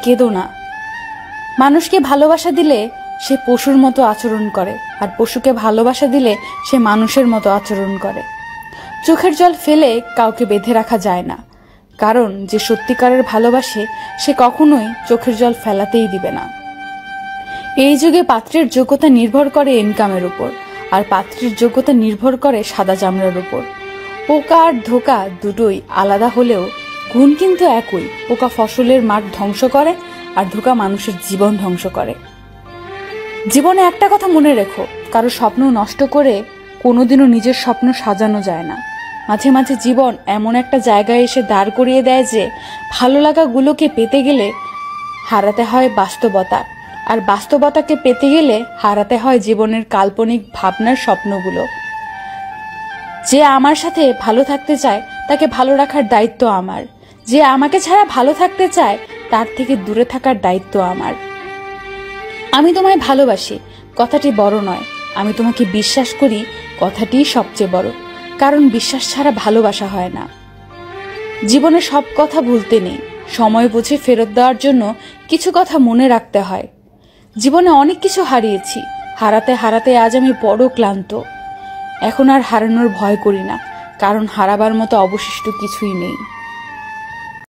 কেঁদো না। মানুষকে ভালোবাসা দিলে সে পশুর মতো আচরণ করে, আর পশুকে ভালোবাসা দিলে সে মানুষের মতো আচরণ করে। চোখের জল ফেলে কাউকে বেঁধে রাখা যায় না, কারণ যে সত্যিকারের ভালোবাসে সে কখনোই চোখের জল ফেলাতেই দিবে না। এই যুগে পাত্রের যোগ্যতা নির্ভর করে ইনকামের উপর, আর পাত্রের যোগ্যতা নির্ভর করে সাদা চামড়ার উপর। পোকা আর ধোকা দুটোই আলাদা হলেও গুণ কিন্তু একই। পোকা ফসলের মাঠ ধ্বংস করে, আর ধোকা মানুষের জীবন ধ্বংস করে। জীবনে একটা কথা মনে রেখো, কারো স্বপ্ন নষ্ট করে কোনোদিনও নিজের স্বপ্ন সাজানো যায় না। মাঝে মাঝে জীবন এমন একটা জায়গায় এসে দাঁড় করিয়ে দেয় যে ভালো লাগাগুলোকে পেতে গেলে হারাতে হয় বাস্তবতা, আর বাস্তবতাকে পেতে গেলে হারাতে হয় জীবনের কাল্পনিক ভাবনার স্বপ্নগুলো। যে আমার সাথে ভালো থাকতে চায় তাকে ভালো রাখার দায়িত্ব আমার, যে আমাকে ছাড়া ভালো থাকতে চায় তার থেকে দূরে থাকার দায়িত্ব আমার। আমি তোমায় ভালোবাসি কথাটি বড় নয়, আমি তোমাকে বিশ্বাস করি কথাটিই সবচেয়ে বড়, কারণ বিশ্বাস ছাড়া ভালোবাসা হয় না। জীবনে সব কথা ভুলতে নেই, সময় বুঝে ফেরত দেওয়ার জন্য কিছু কথা মনে রাখতে হয়। জীবনে অনেক কিছু হারিয়েছি, হারাতে হারাতে আজ আমি বড় ক্লান্ত। এখন আর হারানোর ভয় করি না, কারণ হারাবার মতো অবশিষ্ট কিছুই নেই।